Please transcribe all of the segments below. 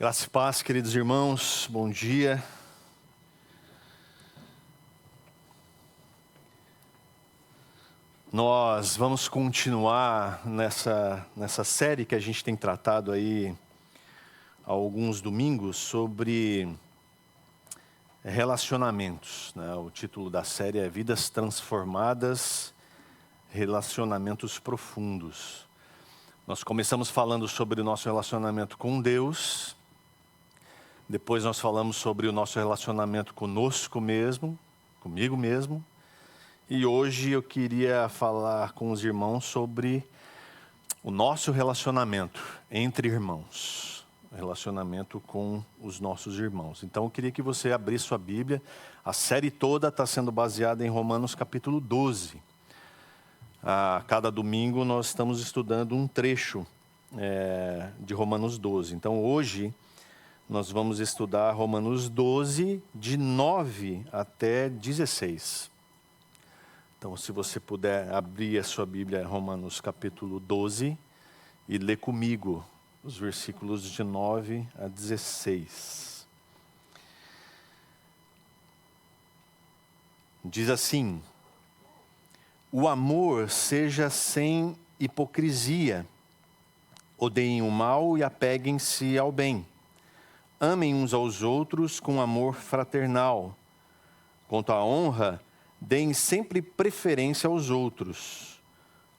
Graça e paz, queridos irmãos, bom dia. Nós vamos continuar nessa série que a gente tem tratado aí há alguns domingos sobre relacionamentos, né? O título da série é Vidas Transformadas, Relacionamentos Profundos. Nós começamos falando sobre o nosso relacionamento com Deus. Depois nós falamos sobre o nosso relacionamento conosco mesmo, comigo mesmo. E hoje eu queria falar com os irmãos sobre o nosso relacionamento entre irmãos. Relacionamento com os nossos irmãos. Então eu queria que você abrisse sua Bíblia. A série toda está sendo baseada em Romanos capítulo 12. A cada domingo nós estamos estudando um trecho de Romanos 12. Então hoje nós vamos estudar Romanos 12, de 9 até 16. Então, se você puder abrir a sua Bíblia, Romanos capítulo 12, e ler comigo os versículos de 9 a 16. Diz assim: o amor seja sem hipocrisia, odeiem o mal e apeguem-se ao bem. Amem uns aos outros com amor fraternal. Quanto à honra, deem sempre preferência aos outros.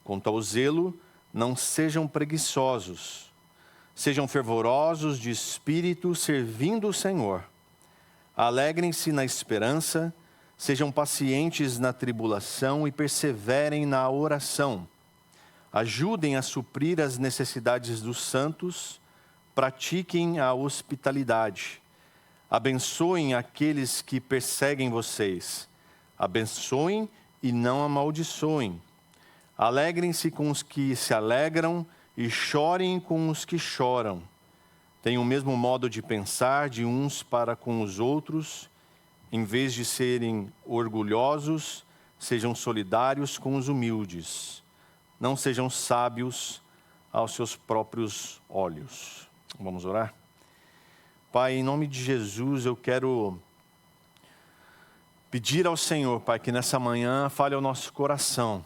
Quanto ao zelo, não sejam preguiçosos. Sejam fervorosos de espírito, servindo o Senhor. Alegrem-se na esperança, sejam pacientes na tribulação e perseverem na oração. Ajudem a suprir as necessidades dos santos. Pratiquem a hospitalidade. Abençoem aqueles que perseguem vocês. Abençoem e não amaldiçoem. Alegrem-se com os que se alegram e chorem com os que choram. Tenham o mesmo modo de pensar de uns para com os outros. Em vez de serem orgulhosos, sejam solidários com os humildes. Não sejam sábios aos seus próprios olhos. Vamos orar? Pai, em nome de Jesus, eu quero pedir ao Senhor, Pai, que nessa manhã fale ao nosso coração.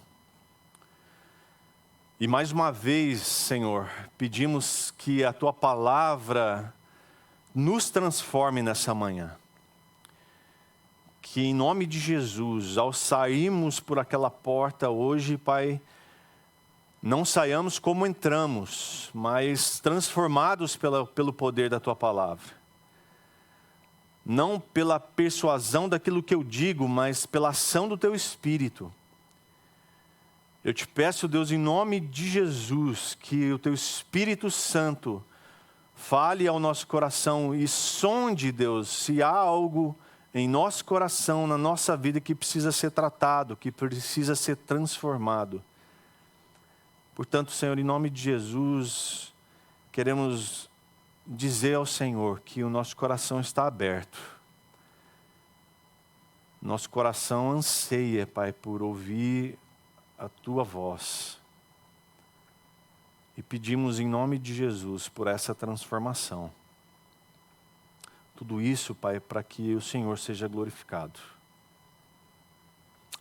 E mais uma vez, Senhor, pedimos que a Tua palavra nos transforme nessa manhã. Que em nome de Jesus, ao sairmos por aquela porta hoje, Pai, não saiamos como entramos, mas transformados pelo poder da Tua palavra. Não pela persuasão daquilo que eu digo, mas pela ação do Teu Espírito. Eu te peço, Deus, em nome de Jesus, que o Teu Espírito Santo fale ao nosso coração e sonde, Deus, se há algo em nosso coração, na nossa vida, que precisa ser tratado, que precisa ser transformado. Portanto, Senhor, em nome de Jesus, queremos dizer ao Senhor que o nosso coração está aberto. Nosso coração anseia, Pai, por ouvir a Tua voz. E pedimos em nome de Jesus por essa transformação. Tudo isso, Pai, para que o Senhor seja glorificado.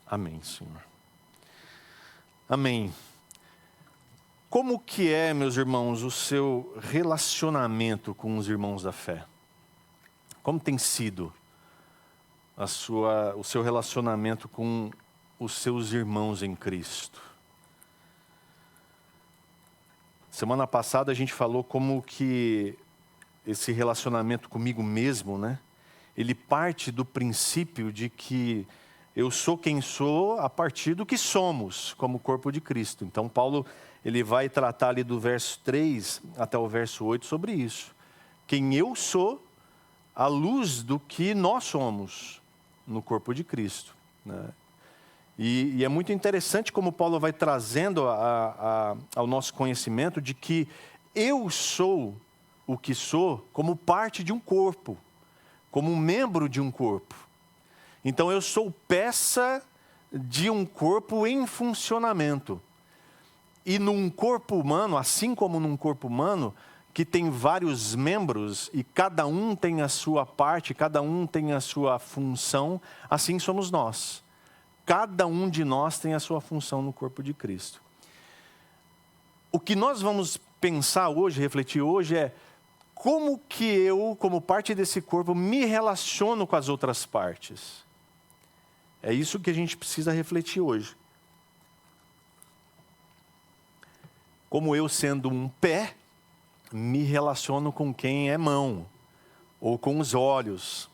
Amém, Senhor. Amém. Como que é, meus irmãos, o seu relacionamento com os irmãos da fé? Como tem sido o seu relacionamento com os seus irmãos em Cristo? Semana passada a gente falou como que esse relacionamento comigo mesmo, né? Ele parte do princípio de que eu sou quem sou a partir do que somos, como corpo de Cristo. Então Paulo, ele vai tratar ali do verso 3 até o verso 8 sobre isso. Quem eu sou à luz do que nós somos no corpo de Cristo, né? E é muito interessante como Paulo vai trazendo ao nosso conhecimento de que eu sou o que sou como parte de um corpo, como um membro de um corpo. Então eu sou peça de um corpo em funcionamento. E num corpo humano, assim como num corpo humano, que tem vários membros e cada um tem a sua parte, cada um tem a sua função, assim somos nós. Cada um de nós tem a sua função no corpo de Cristo. O que nós vamos pensar hoje, refletir hoje é como que eu, como parte desse corpo, me relaciono com as outras partes. É isso que a gente precisa refletir hoje. Como eu, sendo um pé, me relaciono com quem é mão, ou com os olhos.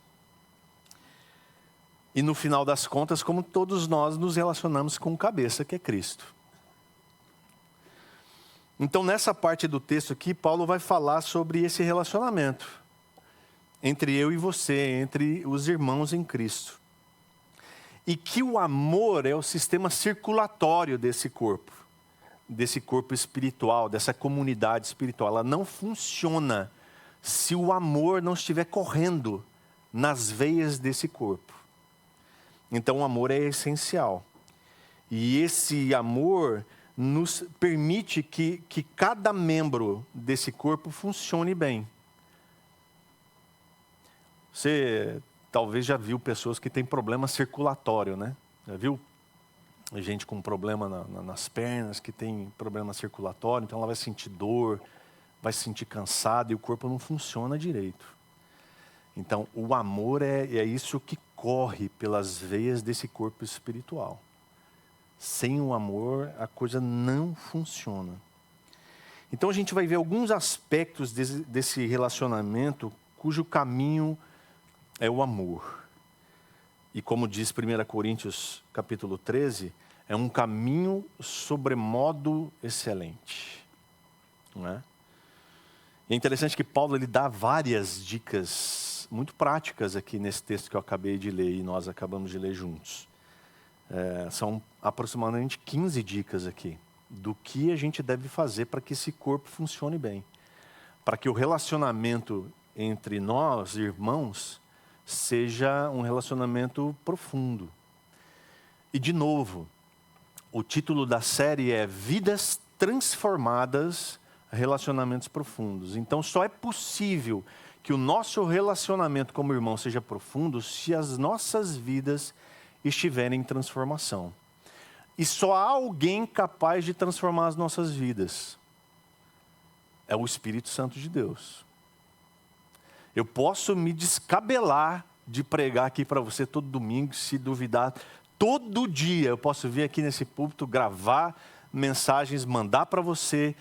E no final das contas, como todos nós nos relacionamos com o cabeça, que é Cristo. Então, nessa parte do texto aqui, Paulo vai falar sobre esse relacionamento entre eu e você, entre os irmãos em Cristo. E que o amor é o sistema circulatório desse corpo espiritual, dessa comunidade espiritual. Ela não funciona se o amor não estiver correndo nas veias desse corpo. Então, o amor é essencial. E esse amor nos permite que cada membro desse corpo funcione bem. Você talvez já viu pessoas que têm problema circulatório, né? Já viu? Gente com problema nas pernas, que tem problema circulatório, então ela vai sentir dor, vai se sentir cansada e o corpo não funciona direito. Então, o amor é isso que corre pelas veias desse corpo espiritual. Sem o amor, a coisa não funciona. Então, a gente vai ver alguns aspectos desse relacionamento cujo caminho é o amor. E como diz 1 Coríntios capítulo 13, é um caminho sobremodo excelente. Não é? E é interessante que Paulo ele dá várias dicas muito práticas aqui nesse texto que eu acabei de ler e nós acabamos de ler juntos. São aproximadamente 15 dicas aqui do que a gente deve fazer para que esse corpo funcione bem. Para que o relacionamento entre nós, irmãos, seja um relacionamento profundo. E de novo, o título da série é Vidas Transformadas, Relacionamentos Profundos. Então só é possível que o nosso relacionamento como irmão seja profundo se as nossas vidas estiverem em transformação. E só há alguém capaz de transformar as nossas vidas. É o Espírito Santo de Deus. Eu posso me descabelar de pregar aqui para você todo domingo, se duvidar. Todo dia eu posso vir aqui nesse púlpito, gravar mensagens, mandar para você.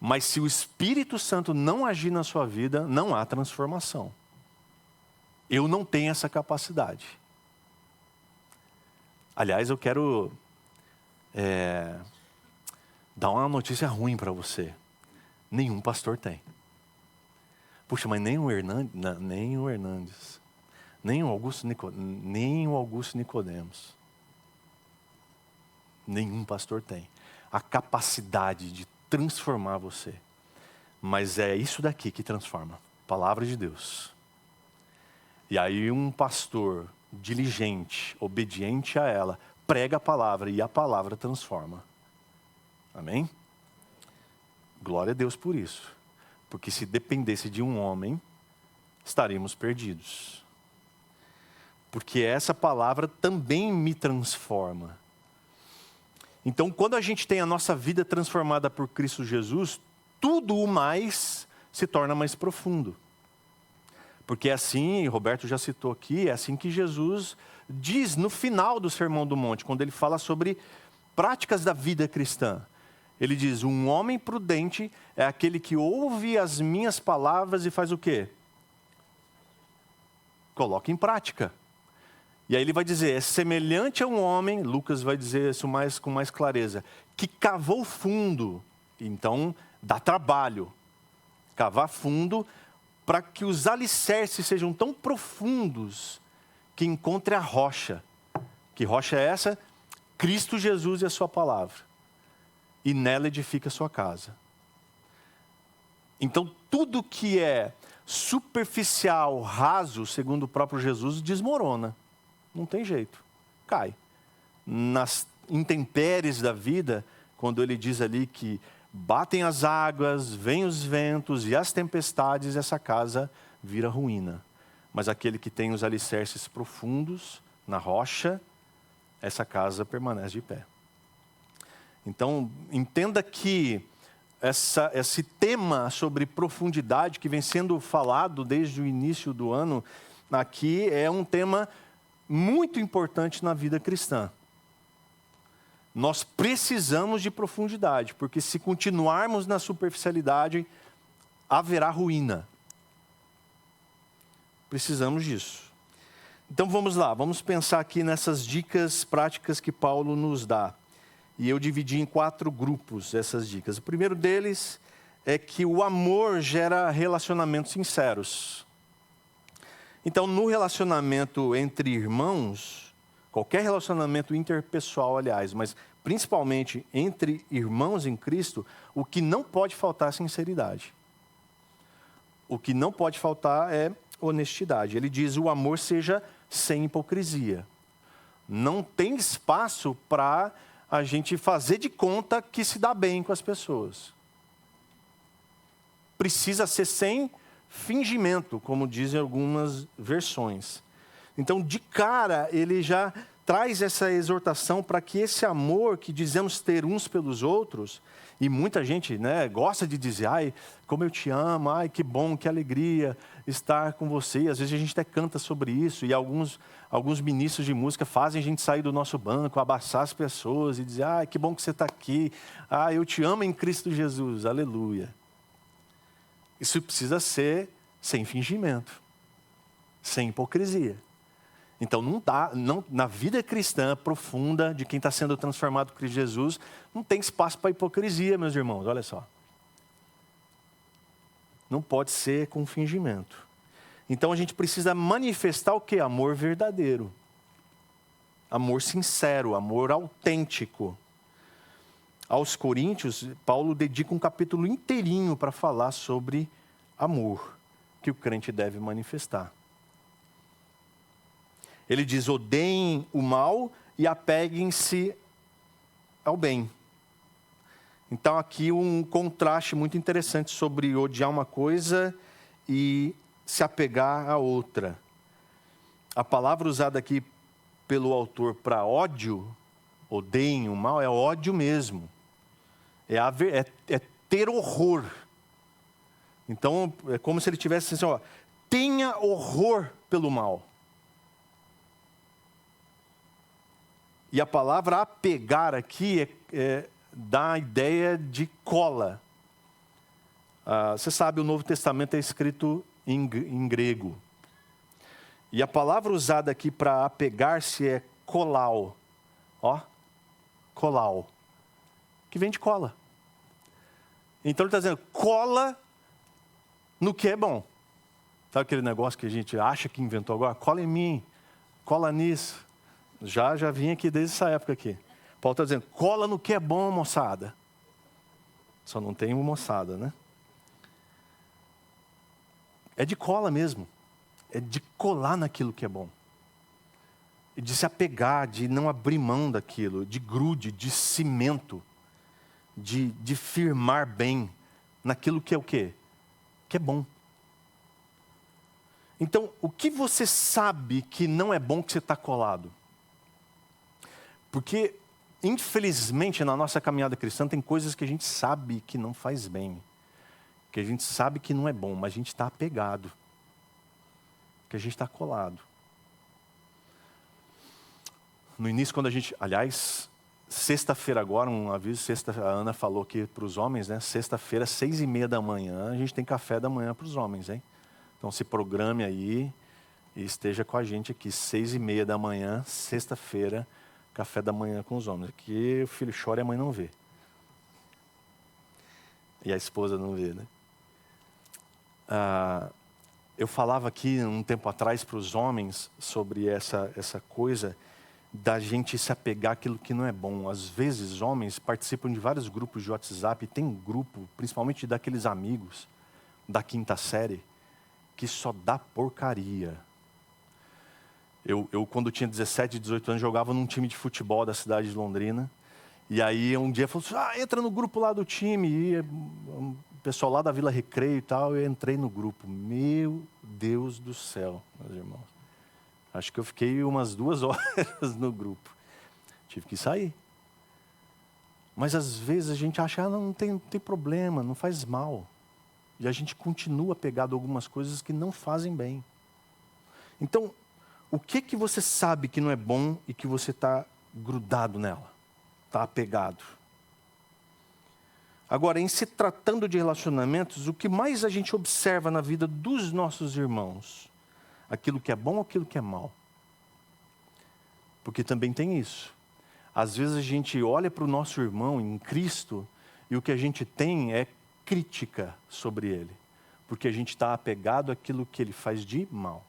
Mas se o Espírito Santo não agir na sua vida, não há transformação. Eu não tenho essa capacidade. Aliás, eu quero dar uma notícia ruim para você. Nenhum pastor tem. Puxa, mas nem o Hernandes, nem o Augusto Nicodemos. Nenhum pastor tem a capacidade de transformar você. Mas é isso daqui que transforma. Palavra de Deus. E aí um pastor diligente, obediente a ela, prega a palavra e a palavra transforma. Amém? Glória a Deus por isso. Porque se dependesse de um homem, estaríamos perdidos. Porque essa palavra também me transforma. Então, quando a gente tem a nossa vida transformada por Cristo Jesus, tudo o mais se torna mais profundo. Porque é assim, Roberto já citou aqui, é assim que Jesus diz no final do Sermão do Monte, quando ele fala sobre práticas da vida cristã. Ele diz, um homem prudente é aquele que ouve as minhas palavras e faz o quê? Coloca em prática. E aí ele vai dizer, é semelhante a um homem, Lucas vai dizer isso com mais clareza, que cavou fundo. Então, dá trabalho. Cavar fundo para que os alicerces sejam tão profundos que encontre a rocha. Que rocha é essa? Cristo Jesus e a sua palavra. E nela edifica a sua casa. Então, tudo que é superficial, raso, segundo o próprio Jesus, desmorona. Não tem jeito, cai. Nas intempéries da vida, quando ele diz ali que batem as águas, vêm os ventos e as tempestades, essa casa vira ruína. Mas aquele que tem os alicerces profundos na rocha, essa casa permanece de pé. Então, entenda que esse tema sobre profundidade que vem sendo falado desde o início do ano, aqui é um tema muito importante na vida cristã. Nós precisamos de profundidade, porque se continuarmos na superficialidade, haverá ruína. Precisamos disso. Então vamos lá, vamos pensar aqui nessas dicas práticas que Paulo nos dá. E eu dividi em 4 grupos essas dicas. O primeiro deles é que o amor gera relacionamentos sinceros. Então, no relacionamento entre irmãos, qualquer relacionamento interpessoal, aliás, mas principalmente entre irmãos em Cristo, o que não pode faltar é sinceridade. O que não pode faltar é honestidade. Ele diz: o amor seja sem hipocrisia. Não tem espaço para a gente fazer de conta que se dá bem com as pessoas. Precisa ser sem fingimento, como dizem algumas versões. Então, de cara, ele já traz essa exortação para que esse amor que dizemos ter uns pelos outros, e muita gente, gosta de dizer: ai, como eu te amo, ai, que bom, que alegria estar com você. E às vezes a gente até canta sobre isso, e alguns ministros de música fazem a gente sair do nosso banco, abraçar as pessoas e dizer: ai, que bom que você está aqui, ai, eu te amo em Cristo Jesus, aleluia. Isso precisa ser sem fingimento, sem hipocrisia. Então, na vida cristã profunda de quem está sendo transformado por Cristo Jesus, não tem espaço para hipocrisia, meus irmãos, olha só. Não pode ser com fingimento. Então, a gente precisa manifestar o quê? Amor verdadeiro. Amor sincero, amor autêntico. Aos Coríntios, Paulo dedica um capítulo inteirinho para falar sobre amor, que o crente deve manifestar. Ele diz: odeiem o mal e apeguem-se ao bem. Então, aqui um contraste muito interessante sobre odiar uma coisa e se apegar a outra. A palavra usada aqui pelo autor para ódio, odeiem o mal, é ódio mesmo. É ter horror. Então, é como se ele tivesse assim: tenha horror pelo mal. E a palavra apegar aqui dá a ideia de cola. Você sabe, o Novo Testamento é escrito em grego. E a palavra usada aqui para apegar-se é colau. Colau. Que vem de cola. Então ele está dizendo: cola no que é bom. Sabe aquele negócio que a gente acha que inventou agora? Cola em mim, cola nisso. Já vim aqui desde essa época aqui. Paulo está dizendo: cola no que é bom, moçada. Só não tem moçada, né? É de cola mesmo. É de colar naquilo que é bom. E de se apegar, de não abrir mão daquilo, de grude, de cimento, de firmar bem naquilo que é o quê? Que é bom. Então, o que você sabe que não é bom que você está colado? Porque, infelizmente, na nossa caminhada cristã, tem coisas que a gente sabe que não faz bem. Que a gente sabe que não é bom, mas a gente está apegado. Que a gente está colado. No início, quando a gente... Aliás, sexta-feira agora, um aviso, a Ana falou aqui para os homens, né? Sexta-feira, 6:30 da manhã, a gente tem café da manhã para os homens, hein? Então, se programe aí e esteja com a gente aqui, 6:30 da manhã, sexta-feira, café da manhã com os homens. Aqui o filho chora e a mãe não vê. E a esposa não vê, né? Eu falava aqui um tempo atrás para os homens sobre essa coisa da gente se apegar àquilo que não é bom. Às vezes, homens participam de vários grupos de WhatsApp, e tem um grupo, principalmente daqueles amigos da quinta série, que só dá porcaria. Eu quando tinha 17, 18 anos, jogava num time de futebol da cidade de Londrina. E aí um dia falou assim, entra no grupo lá do time. E o pessoal lá da Vila Recreio e tal, eu entrei no grupo. Meu Deus do céu, meus irmãos. Acho que eu fiquei umas 2 horas no grupo. Tive que sair. Mas às vezes a gente acha, não tem problema, não faz mal. E a gente continua pegado a algumas coisas que não fazem bem. Então, o que você sabe que não é bom e que você está grudado nela? Está apegado? Agora, em se tratando de relacionamentos, o que mais a gente observa na vida dos nossos irmãos? Aquilo que é bom ou aquilo que é mal? Porque também tem isso. Às vezes a gente olha para o nosso irmão em Cristo e o que a gente tem é crítica sobre ele. Porque a gente está apegado àquilo que ele faz de mal.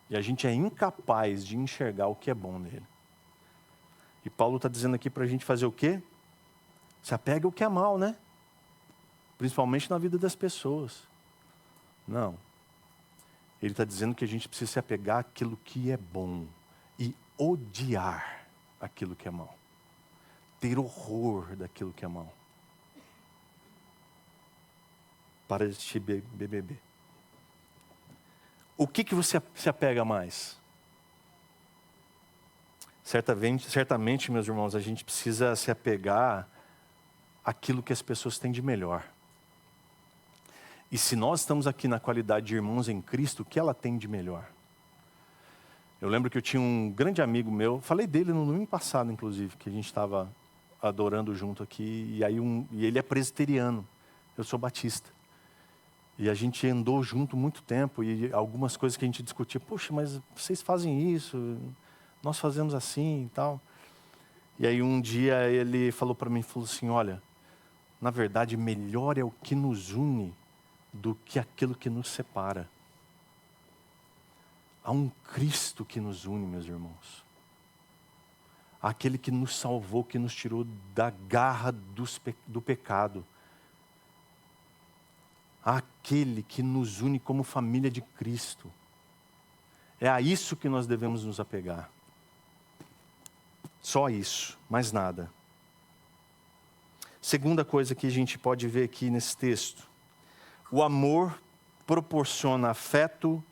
E a gente é incapaz de enxergar o que é bom nele. E Paulo está dizendo aqui para a gente fazer o quê? Se apega ao que é mal, né? Principalmente na vida das pessoas. Não. Ele está dizendo que a gente precisa se apegar àquilo que é bom. E odiar aquilo que é mal. Ter horror daquilo que é mal. Para de assistir BBB. O que você se apega mais? Certamente, meus irmãos, a gente precisa se apegar àquilo que as pessoas têm de melhor. E se nós estamos aqui na qualidade de irmãos em Cristo, o que ela tem de melhor? Eu lembro que eu tinha um grande amigo meu, falei dele no domingo passado, inclusive, que a gente estava adorando junto aqui, e ele é presbiteriano, eu sou batista. E a gente andou junto muito tempo, e algumas coisas que a gente discutia, poxa, mas vocês fazem isso, nós fazemos assim e tal. E aí um dia ele falou para mim, falou assim, olha, na verdade melhor é o que nos une do que aquilo que nos separa. Há um Cristo que nos une, meus irmãos. Aquele que nos salvou, que nos tirou da garra do pecado. Aquele que nos une como família de Cristo. É a isso que nós devemos nos apegar. Só isso, mais nada. Segunda coisa que a gente pode ver aqui nesse texto. O amor proporciona afeto,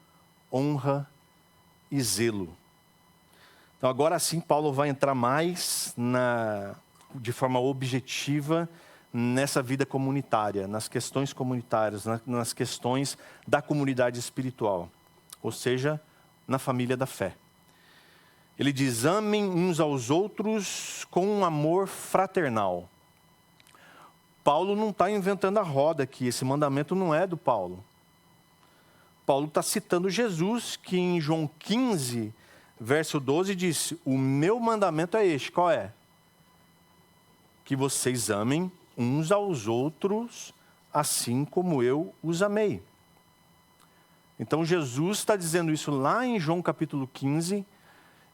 honra e zelo. Então agora sim Paulo vai entrar mais de forma objetiva nessa vida comunitária, nas questões comunitárias, nas questões da comunidade espiritual, ou seja, na família da fé. Ele diz, amem uns aos outros com um amor fraternal. Paulo não está inventando a roda aqui, esse mandamento não é do Paulo. Paulo está citando Jesus, que em João 15, verso 12, disse, o meu mandamento é este, qual é? Que vocês amem uns aos outros, assim como eu os amei. Então Jesus está dizendo isso lá em João capítulo 15,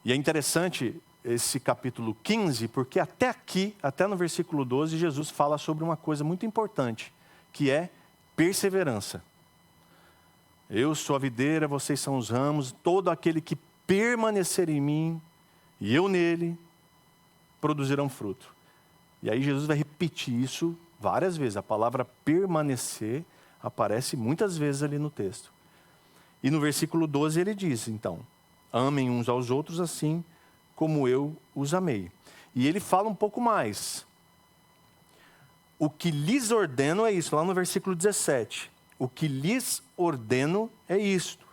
e é interessante esse capítulo 15, porque até aqui, até no versículo 12, Jesus fala sobre uma coisa muito importante, que é perseverança. Eu sou a videira, vocês são os ramos, todo aquele que permanecer em mim e eu nele, produzirão fruto. E aí Jesus vai repetir isso várias vezes. A palavra permanecer aparece muitas vezes ali no texto. E no versículo 12 ele diz, então, amem uns aos outros assim como eu os amei. E ele fala um pouco mais. O que lhes ordeno é isso, lá no versículo 17. O que lhes ordeno é isto,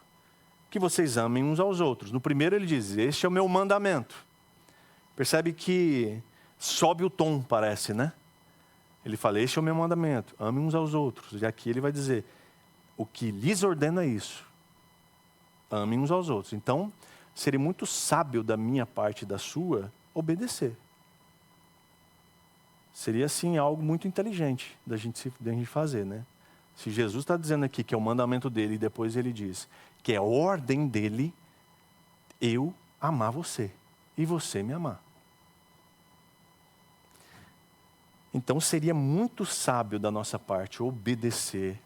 que vocês amem uns aos outros. No primeiro ele diz, este é o meu mandamento. Percebe que sobe o tom, parece, né? Ele fala, este é o meu mandamento, amem uns aos outros. E aqui ele vai dizer, o que lhes ordeno é isso, amem uns aos outros. Então, seria muito sábio da minha parte e da sua obedecer. Seria, assim, algo muito inteligente da gente fazer, né? Se Jesus está dizendo aqui que é o mandamento dele, e depois ele diz que é a ordem dele, eu amar você e você me amar. Então seria muito sábio da nossa parte obedecer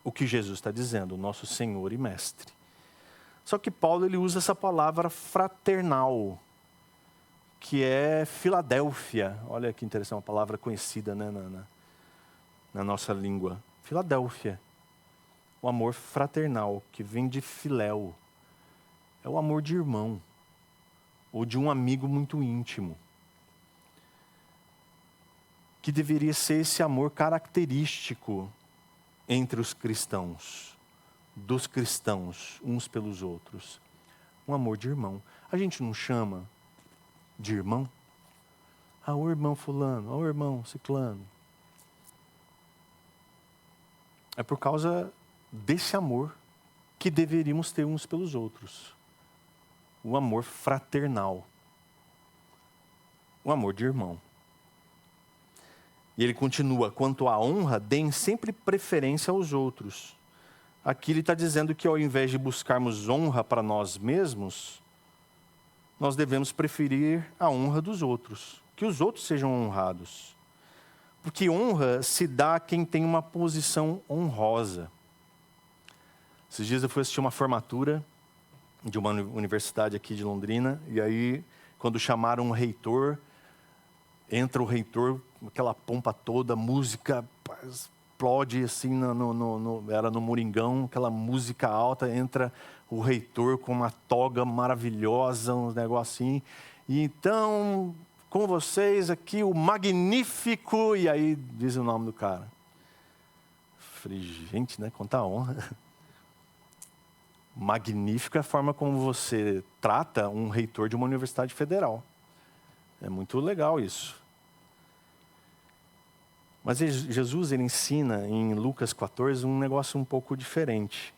o que Jesus está dizendo, o nosso Senhor e Mestre. Só que Paulo ele usa essa palavra fraternal, que é Filadélfia. Olha que interessante, uma palavra conhecida, né, na nossa língua. Filadélfia. O amor fraternal, que vem de filéu. É o amor de irmão, ou de um amigo muito íntimo. Que deveria ser esse amor característico entre os cristãos, dos cristãos, uns pelos outros. Um amor de irmão. A gente não chama de irmão? Ah, o irmão fulano, o irmão ciclano. É por causa desse amor que deveríamos ter uns pelos outros. O amor fraternal. O amor de irmão. E ele continua, quanto à honra, deem sempre preferência aos outros. Aqui ele está dizendo que ao invés de buscarmos honra para nós mesmos, nós devemos preferir a honra dos outros. Que os outros sejam honrados. Porque honra se dá a quem tem uma posição honrosa. Esses dias eu fui assistir uma formatura de uma universidade aqui de Londrina, e aí, quando chamaram um reitor, entra o reitor, aquela pompa toda, música explode assim, era no Moringão, aquela música alta, entra o reitor com uma toga maravilhosa, um negócio assim, e então, com vocês aqui, o magnífico, e aí diz o nome do cara. Falei, gente, né, quanta honra. Magnífico é a forma como você trata um reitor de uma universidade federal. É muito legal isso. Mas Jesus, ele ensina em Lucas 14 um negócio um pouco diferente.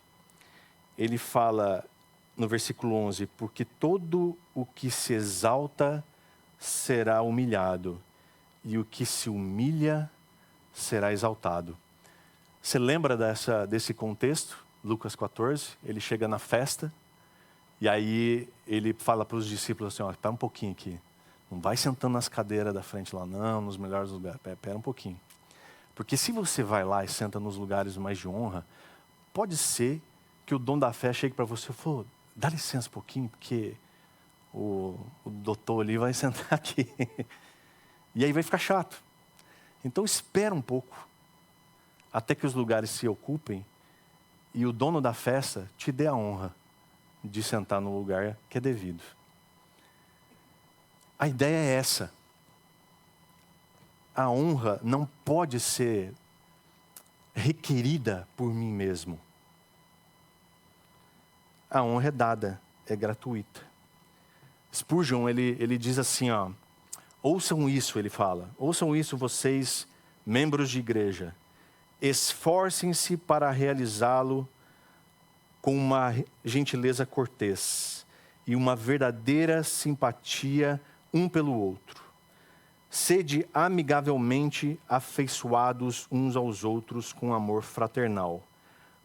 Ele fala no versículo 11, porque todo o que se exalta será humilhado, e o que se humilha será exaltado. Você lembra desse contexto? Lucas 14, ele chega na festa, e aí ele fala para os discípulos assim, espera um pouquinho aqui. Não vai sentando nas cadeiras da frente lá não, nos melhores lugares. Espera um pouquinho. Porque se você vai lá e senta nos lugares mais de honra, pode ser que o dono da festa chegue para você e fale, dá licença um pouquinho, porque o doutor ali vai sentar aqui. E aí vai ficar chato. Então espera um pouco, até que os lugares se ocupem, e o dono da festa te dê a honra de sentar no lugar que é devido. A ideia é essa. A honra não pode ser requerida por mim mesmo. A honra é dada, é gratuita. Spurgeon, ele diz assim, ouçam isso, ele fala, ouçam isso vocês, membros de igreja. Esforcem-se para realizá-lo com uma gentileza cortês e uma verdadeira simpatia um pelo outro. Sede amigavelmente afeiçoados uns aos outros com amor fraternal,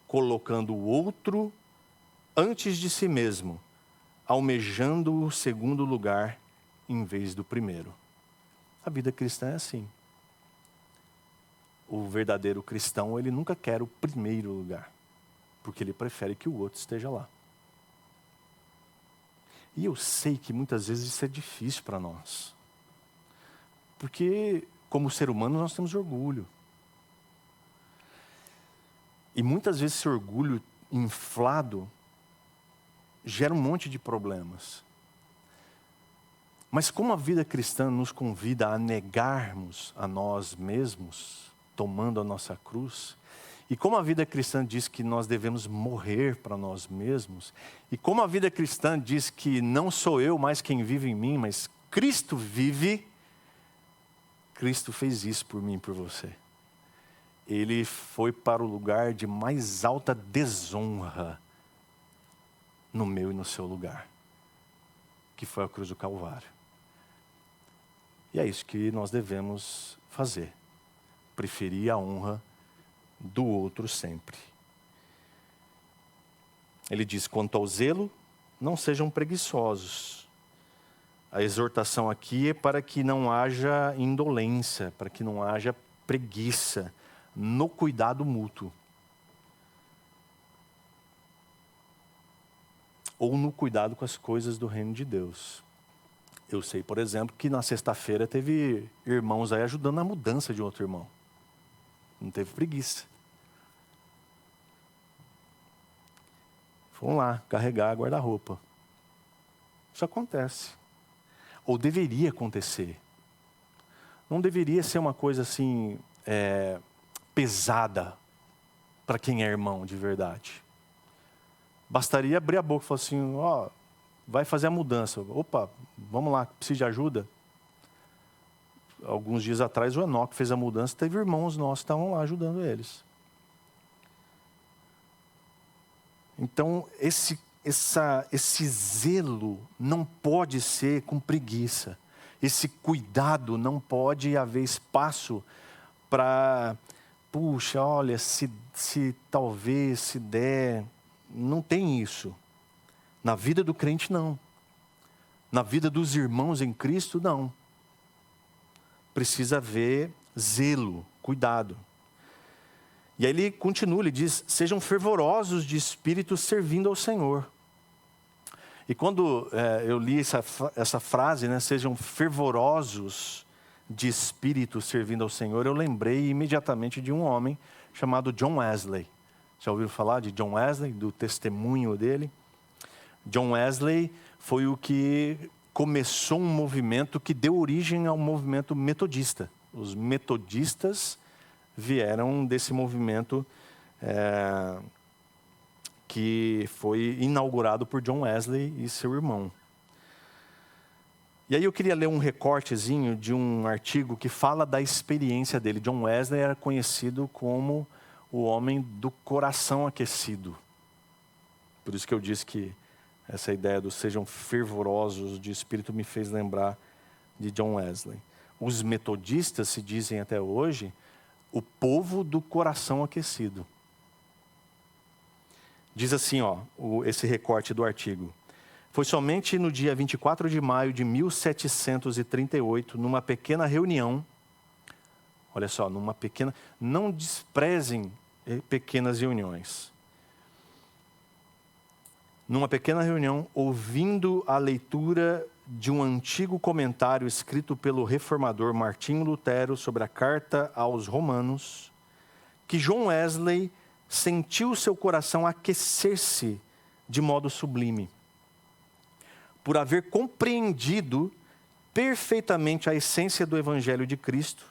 colocando o outro antes de si mesmo, almejando o segundo lugar em vez do primeiro. A vida cristã é assim. O verdadeiro cristão, ele nunca quer o primeiro lugar, porque ele prefere que o outro esteja lá. E eu sei que muitas vezes isso é difícil para nós. Porque, como ser humano, nós temos orgulho. E muitas vezes esse orgulho inflado gera um monte de problemas. Mas como a vida cristã nos convida a negarmos a nós mesmos, tomando a nossa cruz, e como a vida cristã diz que nós devemos morrer para nós mesmos, e como a vida cristã diz que não sou eu mais quem vive em mim, mas Cristo vive, Cristo fez isso por mim e por você. Ele foi para o lugar de mais alta desonra no meu e no seu lugar, que foi a cruz do Calvário. E é isso que nós devemos fazer. Preferir a honra do outro sempre. Ele diz, quanto ao zelo, não sejam preguiçosos. A exortação aqui é para que não haja indolência, para que não haja preguiça no cuidado mútuo. Ou no cuidado com as coisas do reino de Deus. Eu sei, por exemplo, que na sexta-feira teve irmãos aí ajudando na mudança de outro irmão. Não teve preguiça. Foram lá carregar guarda-roupa. Isso acontece. Ou deveria acontecer. Não deveria ser uma coisa assim, pesada para quem é irmão de verdade. Bastaria abrir a boca e falar assim, ó, vai fazer a mudança. Opa, vamos lá, precisa de ajuda? Alguns dias atrás o Enoque fez a mudança, teve irmãos nossos que estavam lá ajudando eles. Então, esse zelo não pode ser com preguiça. Esse cuidado não pode haver espaço para, puxa, olha, se talvez, se der. Não tem isso. Na vida do crente, não. Na vida dos irmãos em Cristo, não. Precisa haver zelo, cuidado. E aí ele continua, ele diz, sejam fervorosos de espírito servindo ao Senhor. E quando eu li essa frase, né, sejam fervorosos de espírito servindo ao Senhor, eu lembrei imediatamente de um homem chamado John Wesley. Já ouviram falar de John Wesley, do testemunho dele? John Wesley foi o que começou um movimento que deu origem ao movimento metodista. Os metodistas vieram desse movimento que foi inaugurado por John Wesley e seu irmão. E aí eu queria ler um recortezinho de um artigo que fala da experiência dele. John Wesley era conhecido como o homem do coração aquecido. Por isso que eu disse que essa ideia dos sejam fervorosos de espírito me fez lembrar de John Wesley. Os metodistas se dizem até hoje o povo do coração aquecido. Diz assim, ó, esse recorte do artigo. Foi somente no dia 24 de maio de 1738, numa pequena reunião, olha só, não desprezem pequenas reuniões. Numa pequena reunião, ouvindo a leitura de um antigo comentário escrito pelo reformador Martinho Lutero sobre a carta aos Romanos, que John Wesley sentiu seu coração aquecer-se de modo sublime, por haver compreendido perfeitamente a essência do Evangelho de Cristo,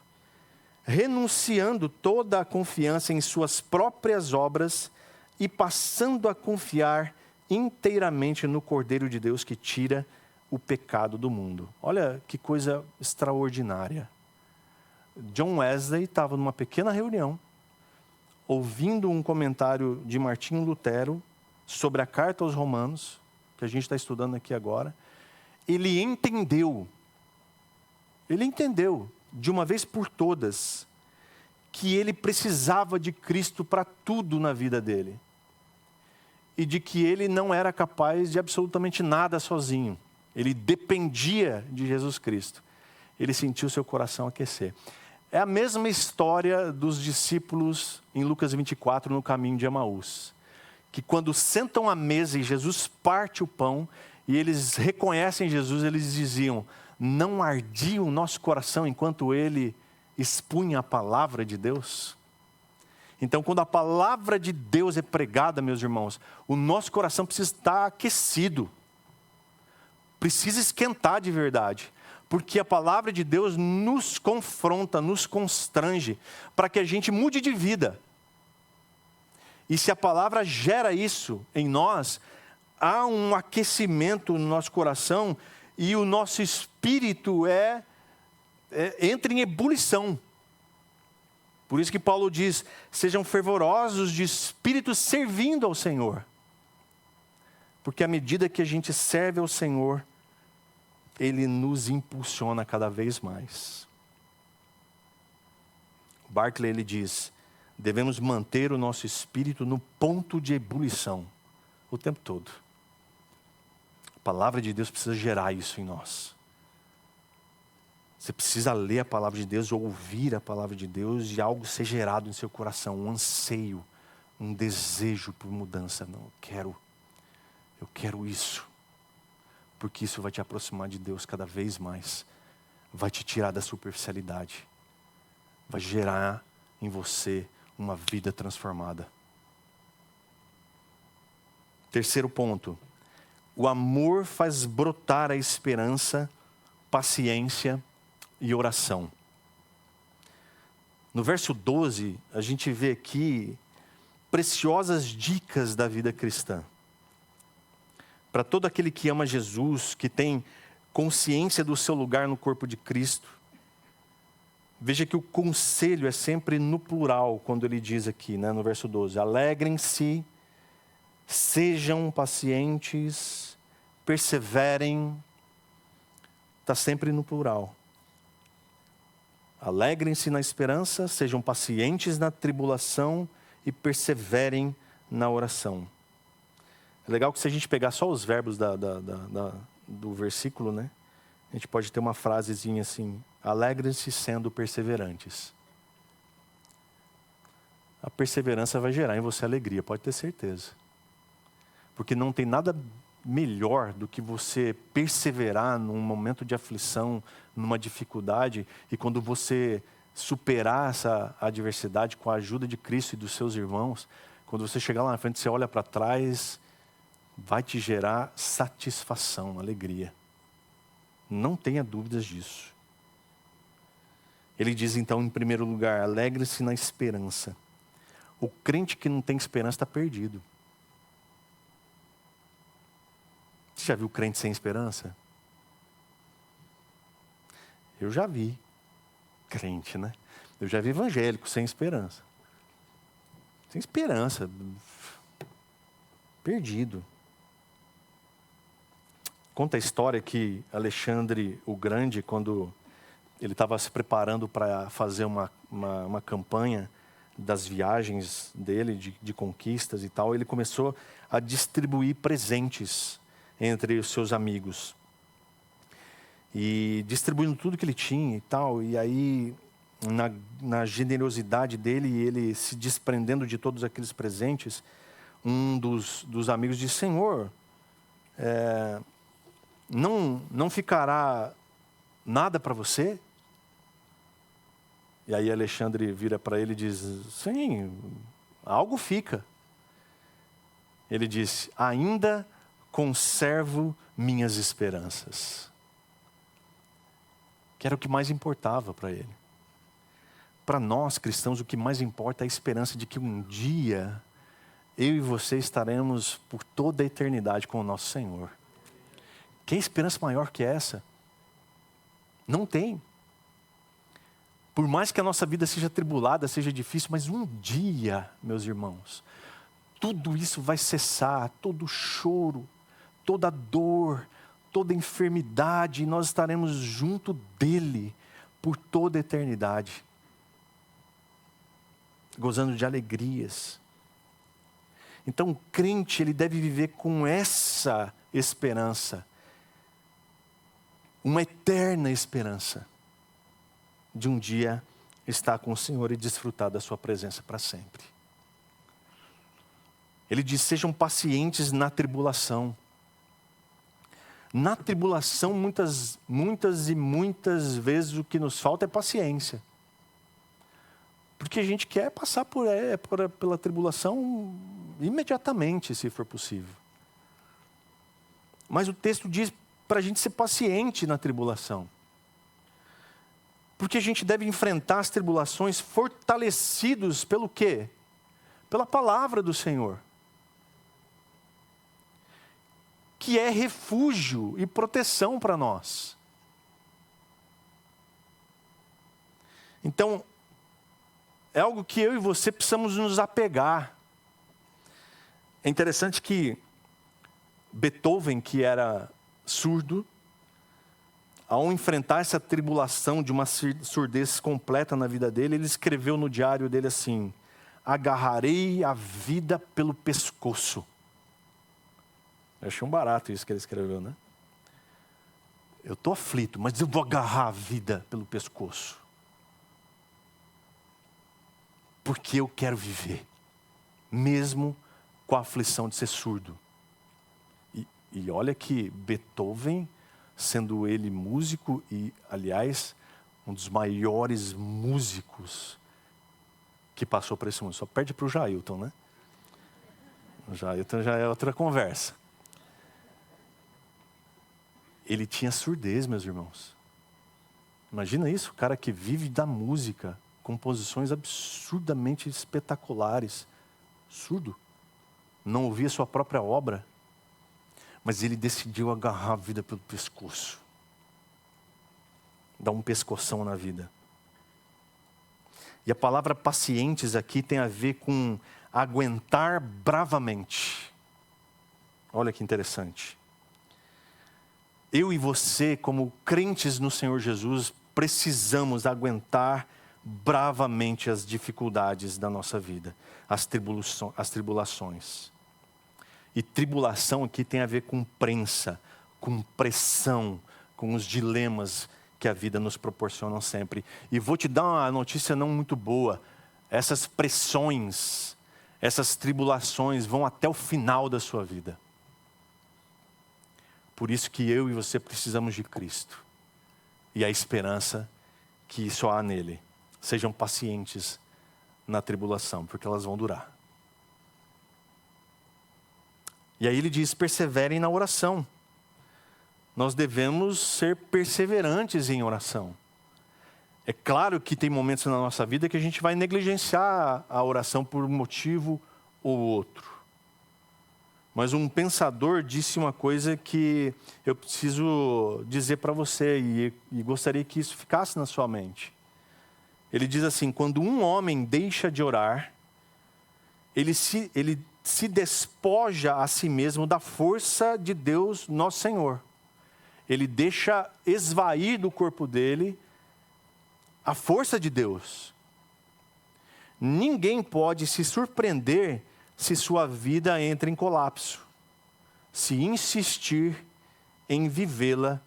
renunciando toda a confiança em suas próprias obras e passando a confiar inteiramente no Cordeiro de Deus que tira o pecado do mundo. Olha que coisa extraordinária. John Wesley estava numa pequena reunião, ouvindo um comentário de Martinho Lutero sobre a carta aos Romanos, que a gente está estudando aqui agora. Ele entendeu de uma vez por todas que ele precisava de Cristo para tudo na vida dele. E de que ele não era capaz de absolutamente nada sozinho. Ele dependia de Jesus Cristo. Ele sentiu seu coração aquecer. É a mesma história dos discípulos em Lucas 24, no caminho de Emaús. Que quando sentam à mesa e Jesus parte o pão, e eles reconhecem Jesus, eles diziam, não ardia o nosso coração enquanto ele expunha a palavra de Deus? Então, quando a palavra de Deus é pregada, meus irmãos, o nosso coração precisa estar aquecido. Precisa esquentar de verdade. Porque a palavra de Deus nos confronta, nos constrange, para que a gente mude de vida. E se a palavra gera isso em nós, há um aquecimento no nosso coração e o nosso espírito entra em ebulição. Por isso que Paulo diz, sejam fervorosos de espírito servindo ao Senhor. Porque à medida que a gente serve ao Senhor, Ele nos impulsiona cada vez mais. Barclay, ele diz, devemos manter o nosso espírito no ponto de ebulição, o tempo todo. A palavra de Deus precisa gerar isso em nós. Você precisa ler a palavra de Deus, ouvir a palavra de Deus e algo ser gerado em seu coração, um anseio, um desejo por mudança. Não, eu quero isso. porque isso vai te aproximar de Deus cada vez mais. Vai te tirar da superficialidade. Vai gerar em você uma vida transformada. Terceiro ponto. O amor faz brotar a esperança, paciência e oração. No verso 12, a gente vê aqui preciosas dicas da vida cristã. Para todo aquele que ama Jesus, que tem consciência do seu lugar no corpo de Cristo. Veja que o conselho é sempre no plural, quando ele diz aqui, no verso 12. Alegrem-se, sejam pacientes, perseverem. Está sempre no plural. Alegrem-se na esperança, sejam pacientes na tribulação e perseverem na oração. É legal que se a gente pegar só os verbos do versículo, a gente pode ter uma frasezinha assim: alegrem-se sendo perseverantes. A perseverança vai gerar em você alegria, pode ter certeza. Porque não tem nada melhor do que você perseverar num momento de aflição, numa dificuldade, e quando você superar essa adversidade com a ajuda de Cristo e dos seus irmãos, quando você chegar lá na frente, você olha para trás, vai te gerar satisfação, alegria. Não tenha dúvidas disso. Ele diz então, em primeiro lugar, alegre-se na esperança. O crente que não tem esperança está perdido. Você já viu crente sem esperança? Eu já vi crente, Eu já vi evangélico sem esperança. Sem esperança. Perdido. Conta a história que Alexandre o Grande, quando ele estava se preparando para fazer uma campanha das viagens dele, de conquistas e tal, ele começou a distribuir presentes entre os seus amigos. E distribuindo tudo que ele tinha e tal. E aí, na generosidade dele, ele se desprendendo de todos aqueles presentes, um dos amigos disse: Senhor, não ficará nada para você? E aí Alexandre vira para ele e diz: sim, algo fica. Ele disse: ainda conservo minhas esperanças. Que era o que mais importava para ele. Para nós cristãos, o que mais importa é a esperança de que um dia eu e você estaremos por toda a eternidade com o nosso Senhor. Que esperança maior que essa? Não tem. Por mais que a nossa vida seja tribulada, seja difícil, mas um dia, meus irmãos, tudo isso vai cessar, todo choro, toda dor, toda enfermidade, e nós estaremos junto dele por toda a eternidade, gozando de alegrias. Então, o crente, ele deve viver com essa esperança, uma eterna esperança de um dia estar com o Senhor e desfrutar da sua presença para sempre. Ele diz: sejam pacientes na tribulação. Na tribulação, muitas vezes o que nos falta é paciência. Porque a gente quer passar pela tribulação imediatamente, se for possível. Mas o texto diz para a gente ser paciente na tribulação. Porque a gente deve enfrentar as tribulações fortalecidos pelo quê? Pela palavra do Senhor. Que é refúgio e proteção para nós. Então, é algo que eu e você precisamos nos apegar. É interessante que Beethoven, que era surdo, ao enfrentar essa tribulação de uma surdez completa na vida dele, ele escreveu no diário dele assim: agarrarei a vida pelo pescoço. Eu achei um barato isso que ele escreveu, Eu estou aflito, mas eu vou agarrar a vida pelo pescoço. Porque eu quero viver, mesmo com a aflição de ser surdo. E olha que Beethoven, sendo ele músico e, aliás, um dos maiores músicos que passou por esse mundo. Só perde para o Jailton, né? O Jailton já é outra conversa. Ele tinha surdez, meus irmãos. Imagina isso, o cara que vive da música, composições absurdamente espetaculares. Surdo. Não ouvia sua própria obra. Mas ele decidiu agarrar a vida pelo pescoço. Dar um pescoção na vida. E a palavra pacientes aqui tem a ver com aguentar bravamente. Olha que interessante. Eu e você, como crentes no Senhor Jesus, precisamos aguentar bravamente as dificuldades da nossa vida, as tribulações. E tribulação aqui tem a ver com prensa, com pressão, com os dilemas que a vida nos proporciona sempre. E vou te dar uma notícia não muito boa. Essas pressões, essas tribulações vão até o final da sua vida. Por isso que eu e você precisamos de Cristo. E a esperança que só há nele. Sejam pacientes na tribulação, porque elas vão durar. E aí ele diz, perseverem na oração. Nós devemos ser perseverantes em oração. É claro que tem momentos na nossa vida que a gente vai negligenciar a oração por um motivo ou outro. Mas um pensador disse uma coisa que eu preciso dizer para você e gostaria que isso ficasse na sua mente. Ele diz assim, quando um homem deixa de orar, ele se despoja a si mesmo da força de Deus, nosso Senhor. Ele deixa esvair do corpo dele a força de Deus. Ninguém pode se surpreender se sua vida entra em colapso, se insistir em vivê-la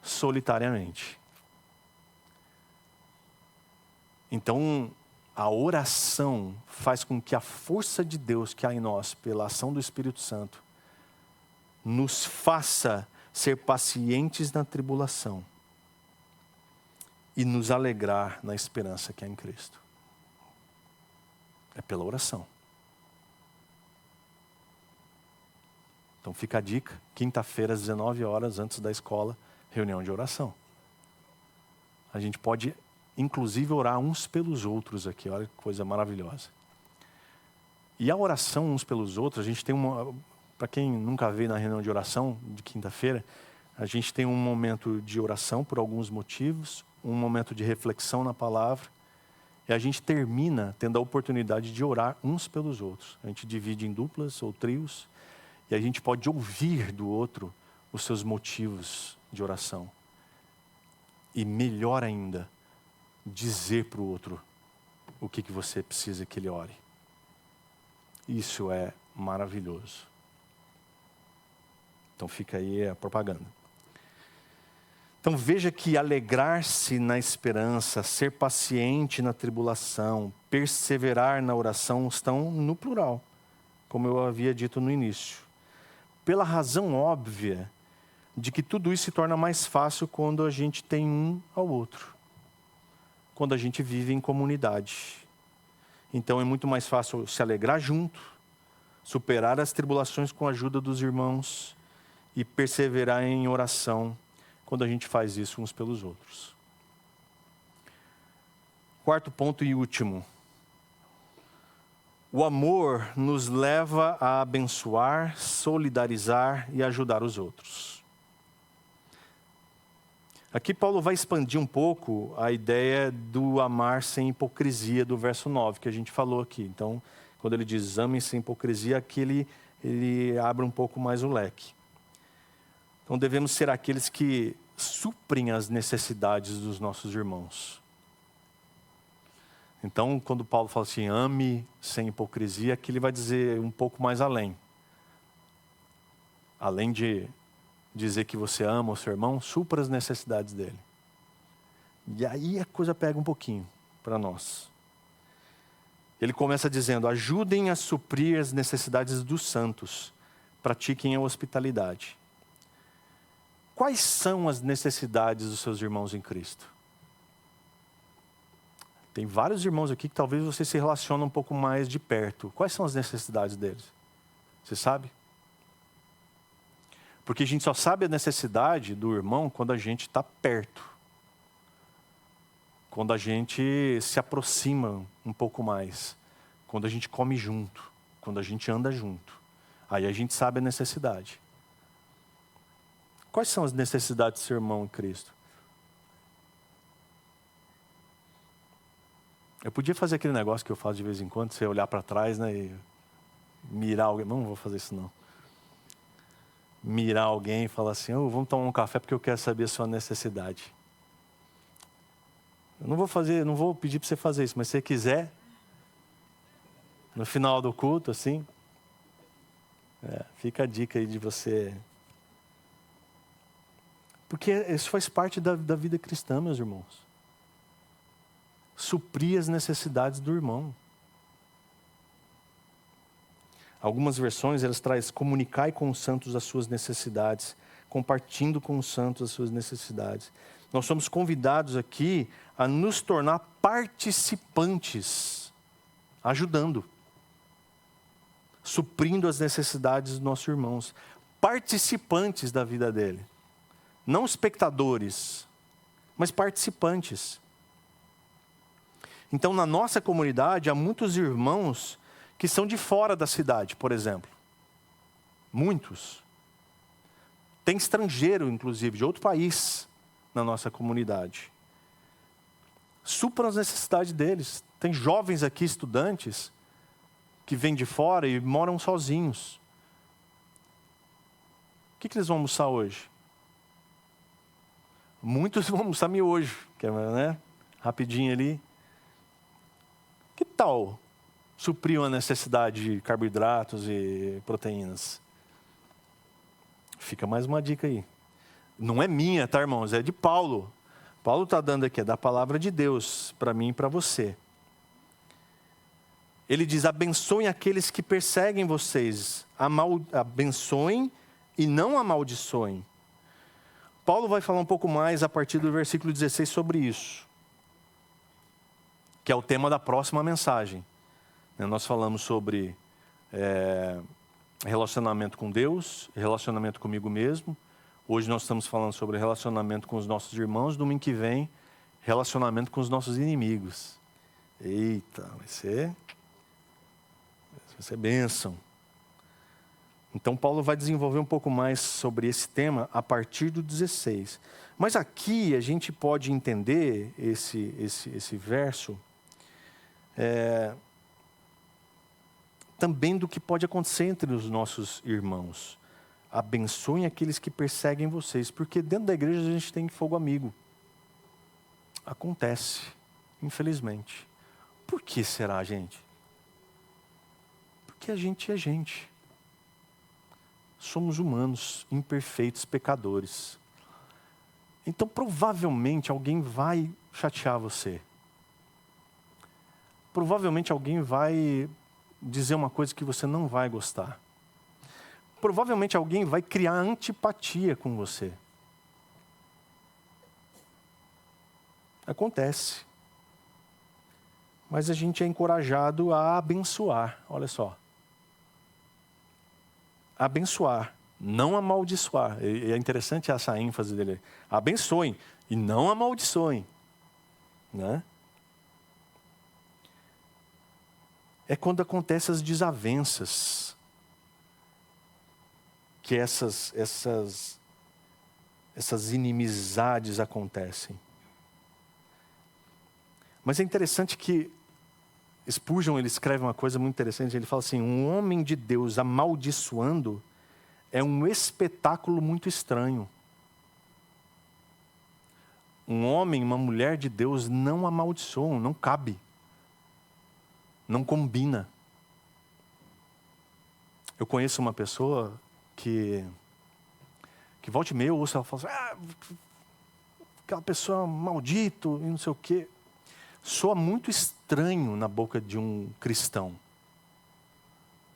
solitariamente. Então, a oração faz com que a força de Deus que há em nós, pela ação do Espírito Santo, nos faça ser pacientes na tribulação e nos alegrar na esperança que há em Cristo. É pela oração. Então fica a dica, quinta-feira às 19 horas, antes da escola, reunião de oração. A gente pode, inclusive, orar uns pelos outros aqui, olha que coisa maravilhosa. E a oração uns pelos outros, a gente tem uma... Para quem nunca veio na reunião de oração de quinta-feira, a gente tem um momento de oração por alguns motivos, um momento de reflexão na palavra, e a gente termina tendo a oportunidade de orar uns pelos outros. A gente divide em duplas ou trios, e a gente pode ouvir do outro os seus motivos de oração. E melhor ainda, dizer para o outro o que você precisa que ele ore. Isso é maravilhoso. Então fica aí a propaganda. Então veja que alegrar-se na esperança, ser paciente na tribulação, perseverar na oração estão no plural, como eu havia dito no início. Pela razão óbvia de que tudo isso se torna mais fácil quando a gente tem um ao outro. Quando a gente vive em comunidade. Então é muito mais fácil se alegrar junto, superar as tribulações com a ajuda dos irmãos e perseverar em oração quando a gente faz isso uns pelos outros. Quarto ponto e último. O amor nos leva a abençoar, solidarizar e ajudar os outros. Aqui Paulo vai expandir um pouco a ideia do amar sem hipocrisia do verso 9, que a gente falou aqui. Então, quando ele diz amem sem hipocrisia, aqui ele abre um pouco mais o leque. Então, devemos ser aqueles que suprem as necessidades dos nossos irmãos. Então, quando Paulo fala assim, ame sem hipocrisia, aqui ele vai dizer um pouco mais além. Além de dizer que você ama o seu irmão, supra as necessidades dele. E aí a coisa pega um pouquinho para nós. Ele começa dizendo, ajudem a suprir as necessidades dos santos, pratiquem a hospitalidade. Quais são as necessidades dos seus irmãos em Cristo? Tem vários irmãos aqui que talvez você se relacione um pouco mais de perto. Quais são as necessidades deles? Você sabe? Porque a gente só sabe a necessidade do irmão quando a gente está perto. Quando a gente se aproxima um pouco mais. Quando a gente come junto. Quando a gente anda junto. Aí a gente sabe a necessidade. Quais são as necessidades do seu irmão em Cristo? Eu podia fazer aquele negócio que eu faço de vez em quando, você olhar para trás, né, e mirar alguém. Não vou fazer isso não. Mirar alguém e falar assim, vamos tomar um café porque eu quero saber a sua necessidade. Eu não vou pedir para você fazer isso, mas se você quiser, no final do culto, assim, fica a dica aí de você. Porque isso faz parte da vida cristã, meus irmãos. Suprir as necessidades do irmão. Algumas versões, elas trazem, comunicai com os santos as suas necessidades, compartilhando com os santos as suas necessidades. Nós somos convidados aqui a nos tornar participantes, ajudando, suprindo as necessidades dos nossos irmãos, participantes da vida dele. Não espectadores, mas participantes. Então, na nossa comunidade, há muitos irmãos que são de fora da cidade, por exemplo. Muitos. Tem estrangeiro, inclusive, de outro país na nossa comunidade. Supram as necessidades deles. Tem jovens aqui, estudantes, que vêm de fora e moram sozinhos. O que eles vão almoçar hoje? Muitos vão almoçar miojo, que é, né? Rapidinho ali. Que tal suprir uma necessidade de carboidratos e proteínas? Fica mais uma dica aí. Não é minha, tá, irmãos? É de Paulo. Paulo está dando aqui, é da palavra de Deus, para mim e para você. Ele diz, abençoem aqueles que perseguem vocês. Abençoem e não amaldiçoem. Paulo vai falar um pouco mais a partir do versículo 16 sobre isso. Que é o tema da próxima mensagem. Nós falamos sobre relacionamento com Deus, relacionamento comigo mesmo. Hoje nós estamos falando sobre relacionamento com os nossos irmãos. Domingo que vem, relacionamento com os nossos inimigos. Eita, vai ser bênção. Então Paulo vai desenvolver um pouco mais sobre esse tema a partir do 16. Mas aqui a gente pode entender esse verso também do que pode acontecer entre os nossos irmãos. Abençoem aqueles que perseguem vocês, porque dentro da igreja a gente tem fogo amigo. Acontece, infelizmente. Por que será, gente? Porque a gente é gente. Somos humanos, imperfeitos, pecadores. Então, provavelmente, alguém vai chatear você. Provavelmente, alguém vai dizer uma coisa que você não vai gostar. Provavelmente, alguém vai criar antipatia com você. Acontece. Mas a gente é encorajado a abençoar, olha só. Abençoar, não amaldiçoar. E é interessante essa ênfase dele. Abençoem e não amaldiçoem. Né? É quando acontecem as desavenças que essas inimizades acontecem. Mas é interessante que Spurgeon, ele escreve uma coisa muito interessante. Ele fala assim, um homem de Deus amaldiçoando é um espetáculo muito estranho. Um homem, uma mulher de Deus não amaldiçoam, não cabe. Não combina. Eu conheço uma pessoa que volta e meia eu ouço ela falar assim, aquela pessoa maldito e não sei o quê. Soa muito estranho na boca de um cristão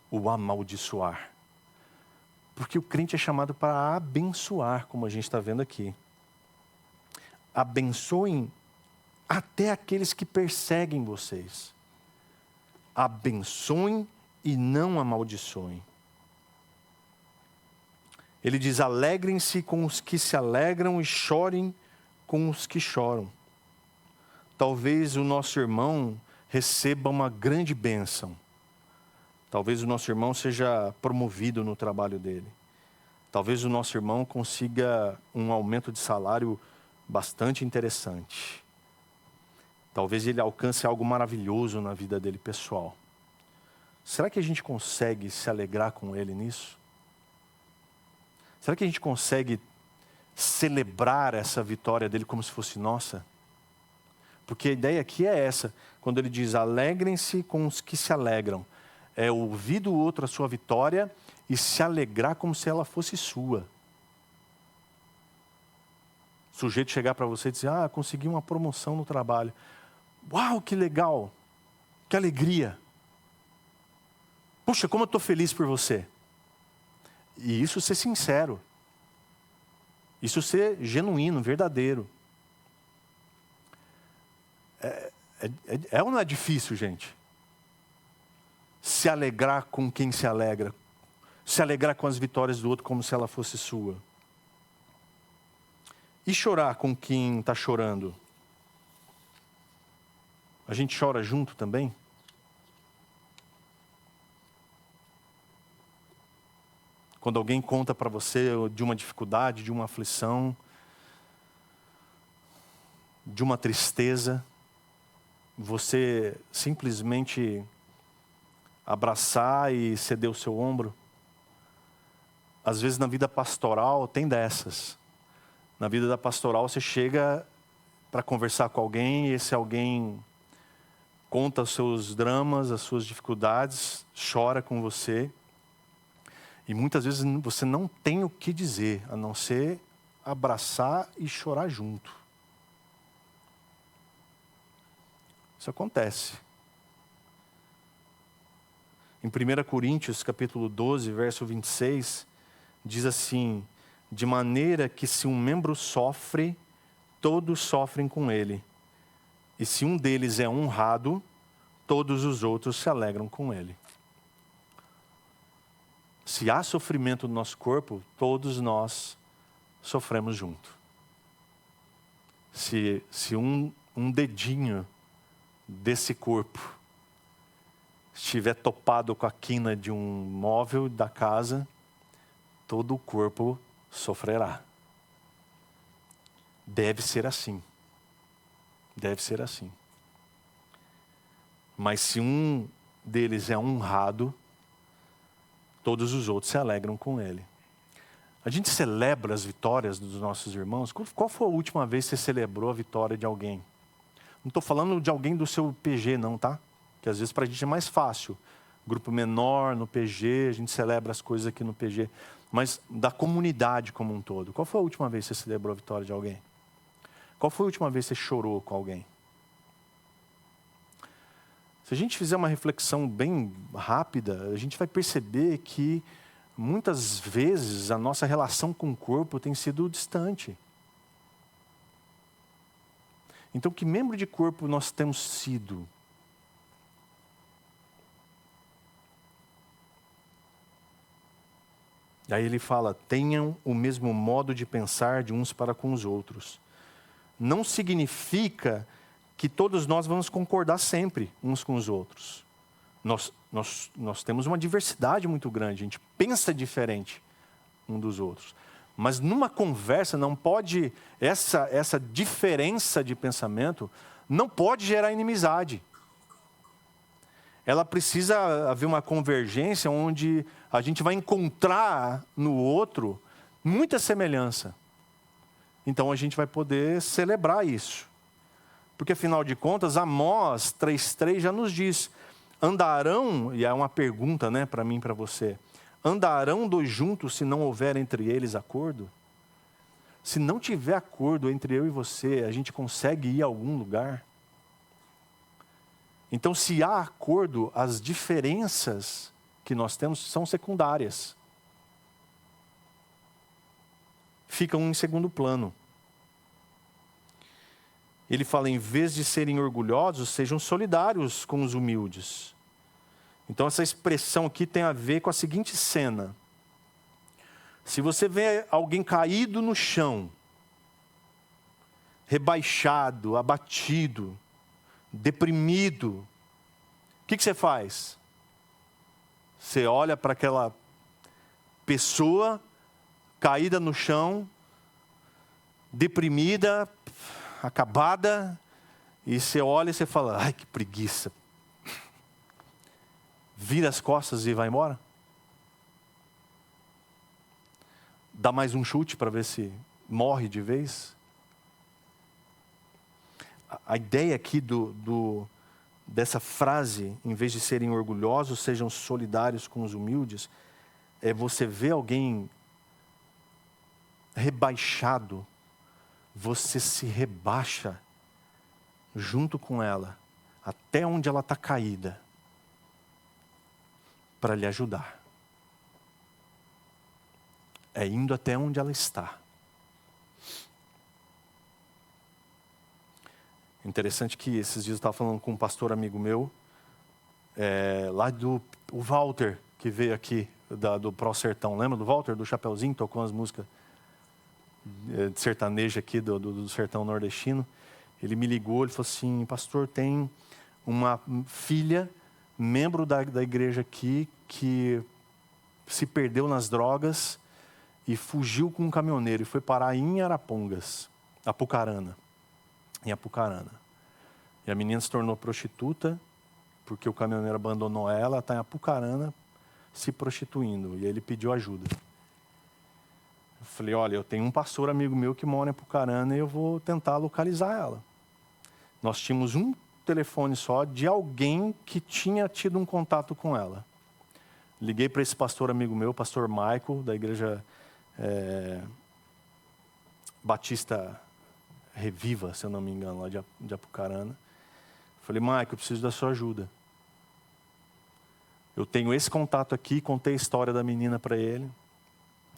o amaldiçoar. Porque o crente é chamado para abençoar, como a gente está vendo aqui. Abençoem até aqueles que perseguem vocês. Abençoem e não amaldiçoem. Ele diz: alegrem-se com os que se alegram e chorem com os que choram. Talvez o nosso irmão receba uma grande bênção. Talvez o nosso irmão seja promovido no trabalho dele. Talvez o nosso irmão consiga um aumento de salário bastante interessante. Talvez ele alcance algo maravilhoso na vida dele pessoal. Será que a gente consegue se alegrar com ele nisso? Será que a gente consegue celebrar essa vitória dele como se fosse nossa? Porque a ideia aqui é essa. Quando ele diz, alegrem-se com os que se alegram. É ouvir do outro a sua vitória e se alegrar como se ela fosse sua. O sujeito chegar para você e dizer, consegui uma promoção no trabalho. Uau, que legal. Que alegria. Puxa, como eu estou feliz por você. E isso ser sincero. Isso ser genuíno, verdadeiro. Ou não é difícil, gente? Se alegrar com quem se alegra. Se alegrar com as vitórias do outro como se ela fosse sua. E chorar com quem está chorando? A gente chora junto também? Quando alguém conta para você de uma dificuldade, de uma aflição, de uma tristeza, você simplesmente abraçar e ceder o seu ombro? Às vezes na vida pastoral tem dessas. Na vida da pastoral você chega para conversar com alguém e esse alguém conta os seus dramas, as suas dificuldades, chora com você. E muitas vezes você não tem o que dizer, a não ser abraçar e chorar junto. Isso acontece. Em 1 Coríntios, capítulo 12, verso 26, diz assim, de maneira que se um membro sofre, todos sofrem com ele. E se um deles é honrado, todos os outros se alegram com ele. Se há sofrimento no nosso corpo, todos nós sofremos junto. Se um dedinho desse corpo estiver topado com a quina de um móvel da casa, todo o corpo sofrerá. Deve ser assim. Deve ser assim. Mas se um deles é honrado, todos os outros se alegram com ele. A gente celebra as vitórias dos nossos irmãos. Qual foi a última vez que você celebrou a vitória de alguém? Não estou falando de alguém do seu PG não, tá? Que às vezes para a gente é mais fácil. Grupo menor, no PG, a gente celebra as coisas aqui no PG. Mas da comunidade como um todo. Qual foi a última vez que você celebrou a vitória de alguém? Qual foi a última vez que você chorou com alguém? Se a gente fizer uma reflexão bem rápida, a gente vai perceber que muitas vezes a nossa relação com o corpo tem sido distante. Então, que membro de corpo nós temos sido? E aí ele fala, tenham o mesmo modo de pensar de uns para com os outros. Não significa que todos nós vamos concordar sempre uns com os outros. Nós temos uma diversidade muito grande, a gente pensa diferente um dos outros. Mas numa conversa não pode, essa diferença de pensamento não pode gerar inimizade. Ela precisa haver uma convergência onde a gente vai encontrar no outro muita semelhança. Então a gente vai poder celebrar isso. Porque afinal de contas, Amós 3,3 já nos diz, andarão, e é uma pergunta para mim e para você, andarão dois juntos se não houver entre eles acordo? Se não tiver acordo entre eu e você, a gente consegue ir a algum lugar? Então, se há acordo, as diferenças que nós temos são secundárias. ficam em segundo plano. Ele fala, em vez de serem orgulhosos, sejam solidários com os humildes. Então essa expressão aqui tem a ver com a seguinte cena. Se você vê alguém caído no chão, rebaixado, abatido, deprimido, o que você faz? Você olha para aquela pessoa caída no chão, deprimida, acabada, e você olha e você fala, ai que preguiça. Vira as costas e vai embora? Dá mais um chute para ver se morre de vez? A ideia aqui dessa frase, em vez de serem orgulhosos, sejam solidários com os humildes, é você ver alguém rebaixado, você se rebaixa junto com ela, até onde ela está caída, para lhe ajudar. É indo até onde ela está. Interessante que esses dias eu estava falando com um pastor amigo meu, lá o Walter, que veio aqui do Pro Sertão. Lembra do Walter, do Chapeuzinho, tocou umas músicas de sertaneja aqui do sertão nordestino. Ele me ligou, ele falou assim, pastor, tem uma filha, membro da igreja aqui, que se perdeu nas drogas e fugiu com um caminhoneiro e foi parar em Arapongas, Apucarana. Em Apucarana. E a menina se tornou prostituta, porque o caminhoneiro abandonou ela, está em Apucarana, se prostituindo. E ele pediu ajuda. Eu falei, olha, eu tenho um pastor amigo meu que mora em Apucarana e eu vou tentar localizar ela. Nós tínhamos um telefone só de alguém que tinha tido um contato com ela. Liguei para esse pastor amigo meu, pastor Michael, da igreja Batista Reviva, se eu não me engano, lá de Apucarana. Falei, Michael, eu preciso da sua ajuda. Eu tenho esse contato aqui, contei a história da menina para ele.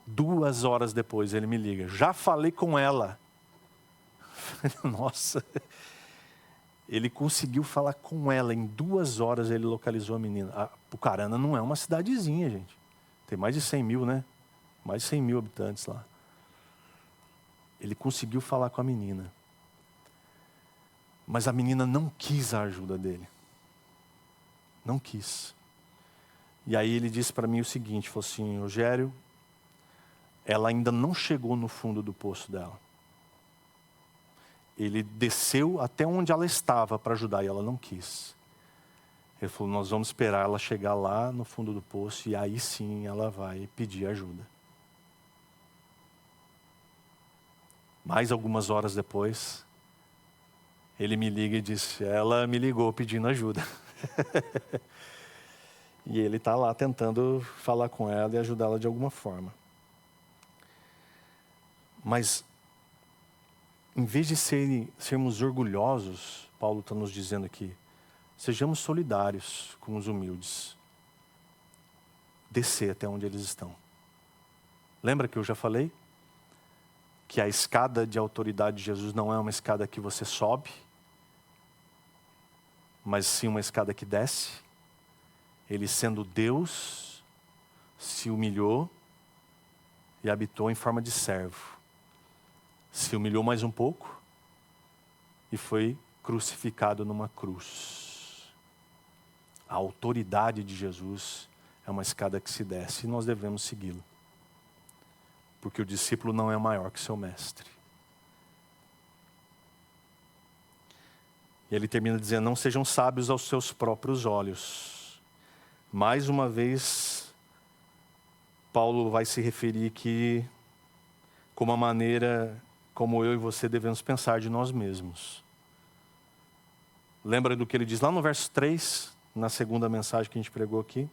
2 horas depois ele me liga, já falei com ela. Nossa, ele conseguiu falar com ela, em 2 horas ele localizou a menina. Apucarana não é uma cidadezinha, gente. Tem mais de 100 mil, né? Mais de 100 mil habitantes lá. Ele conseguiu falar com a menina. Mas a menina não quis a ajuda dele. Não quis. E aí ele disse para mim o seguinte, falou assim, Rogério, ela ainda não chegou no fundo do poço dela. Ele desceu até onde ela estava para ajudar e ela não quis. Ele falou, nós vamos esperar ela chegar lá no fundo do poço e aí sim ela vai pedir ajuda. Mais algumas horas depois, ele me liga e disse, ela me ligou pedindo ajuda. E ele está lá tentando falar com ela e ajudá-la de alguma forma. Mas, em vez de sermos orgulhosos, Paulo está nos dizendo aqui, sejamos solidários com os humildes. Descer até onde eles estão. Lembra que eu já falei? Que a escada de autoridade de Jesus não é uma escada que você sobe, mas sim uma escada que desce. Ele, sendo Deus, se humilhou e habitou em forma de servo. Se humilhou mais um pouco e foi crucificado numa cruz. A autoridade de Jesus é uma escada que se desce e nós devemos segui-lo. Porque o discípulo não é maior que seu mestre. E ele termina dizendo, não sejam sábios aos seus próprios olhos. Mais uma vez, Paulo vai se referir aqui como a maneira como eu e você devemos pensar de nós mesmos. Lembra do que ele diz lá no verso 3, na segunda mensagem que a gente pregou aqui?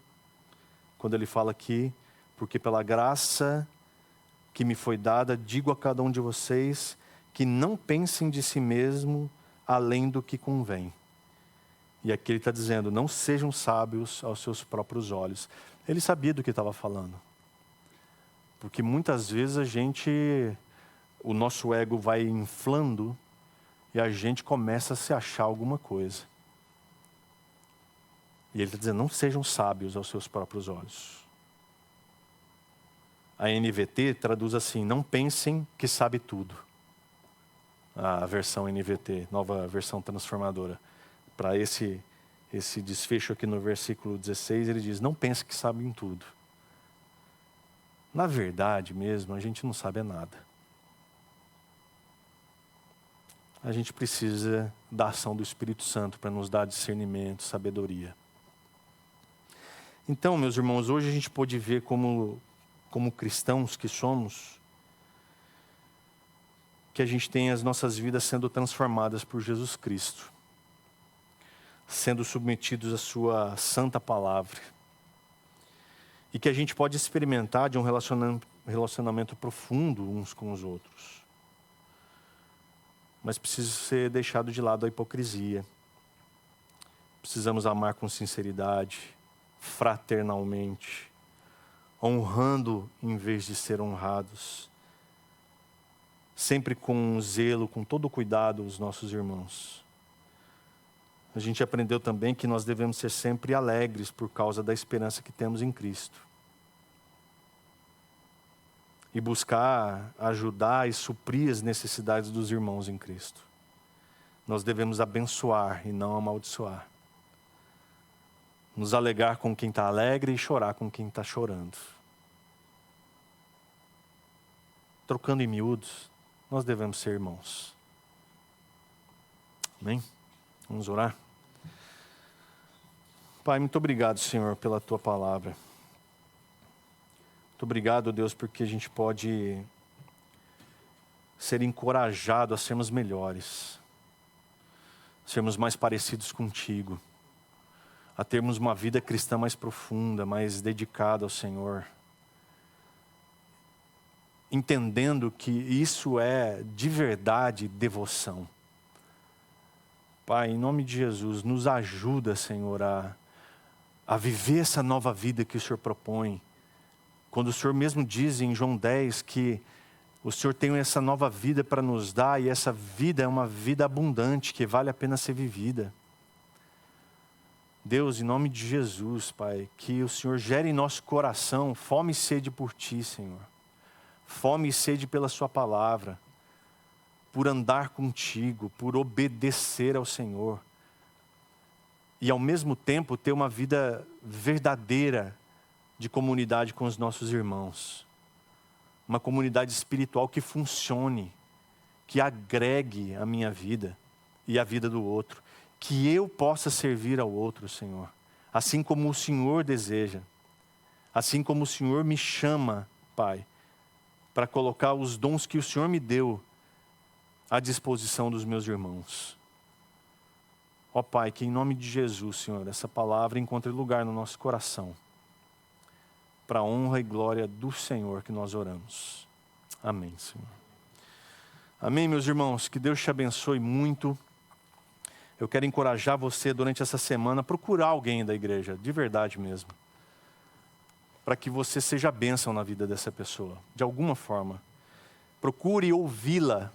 Quando ele fala aqui, porque pela graça que me foi dada, digo a cada um de vocês que não pensem de si mesmo além do que convém. E aqui ele está dizendo, não sejam sábios aos seus próprios olhos. Ele sabia do que estava falando. Porque muitas vezes a gente o nosso ego vai inflando e a gente começa a se achar alguma coisa. E ele está dizendo, não sejam sábios aos seus próprios olhos. A NVT traduz assim, não pensem que sabe tudo. A versão NVT, nova versão transformadora. Para esse desfecho aqui no versículo 16, ele diz, não pense que sabem tudo. Na verdade mesmo, a gente não sabe nada. A gente precisa da ação do Espírito Santo para nos dar discernimento, sabedoria. Então, meus irmãos, hoje a gente pode ver como cristãos que somos, que a gente tem as nossas vidas sendo transformadas por Jesus Cristo, sendo submetidos à sua santa palavra, e que a gente pode experimentar de um relacionamento profundo uns com os outros. Mas precisa ser deixado de lado a hipocrisia. Precisamos amar com sinceridade, fraternalmente, honrando em vez de ser honrados, sempre com zelo, com todo o cuidado os nossos irmãos. A gente aprendeu também que nós devemos ser sempre alegres por causa da esperança que temos em Cristo. E buscar ajudar e suprir as necessidades dos irmãos em Cristo. Nós devemos abençoar e não amaldiçoar. Nos alegrar com quem está alegre e chorar com quem está chorando. Trocando em miúdos, nós devemos ser irmãos. Amém? Vamos orar? Pai, muito obrigado, Senhor, pela Tua palavra. Muito obrigado, Deus, porque a gente pode ser encorajado a sermos melhores. Sermos mais parecidos contigo. A termos uma vida cristã mais profunda, mais dedicada ao Senhor. Entendendo que isso é de verdade devoção. Pai, em nome de Jesus, nos ajuda, Senhor, a viver essa nova vida que o Senhor propõe. Quando o Senhor mesmo diz em João 10 que o Senhor tem essa nova vida para nos dar e essa vida é uma vida abundante que vale a pena ser vivida. Deus, em nome de Jesus, Pai, que o Senhor gere em nosso coração fome e sede por Ti, Senhor. Fome e sede pela Sua palavra, por andar contigo, por obedecer ao Senhor. E ao mesmo tempo ter uma vida verdadeira de comunidade com os nossos irmãos. Uma comunidade espiritual que funcione, que agregue a minha vida e a vida do outro. Que eu possa servir ao outro, Senhor, assim como o Senhor deseja, assim como o Senhor me chama, Pai, para colocar os dons que o Senhor me deu à disposição dos meus irmãos. Ó Pai, que em nome de Jesus, Senhor, essa palavra encontre lugar no nosso coração, para a honra e glória do Senhor que nós oramos. Amém, Senhor. Amém, meus irmãos, que Deus te abençoe muito. Eu quero encorajar você durante essa semana a procurar alguém da igreja, de verdade mesmo. Para que você seja bênção na vida dessa pessoa, de alguma forma. Procure ouvi-la,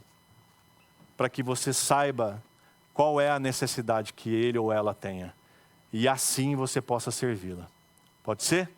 para que você saiba qual é a necessidade que ele ou ela tenha. E assim você possa servi-la. Pode ser?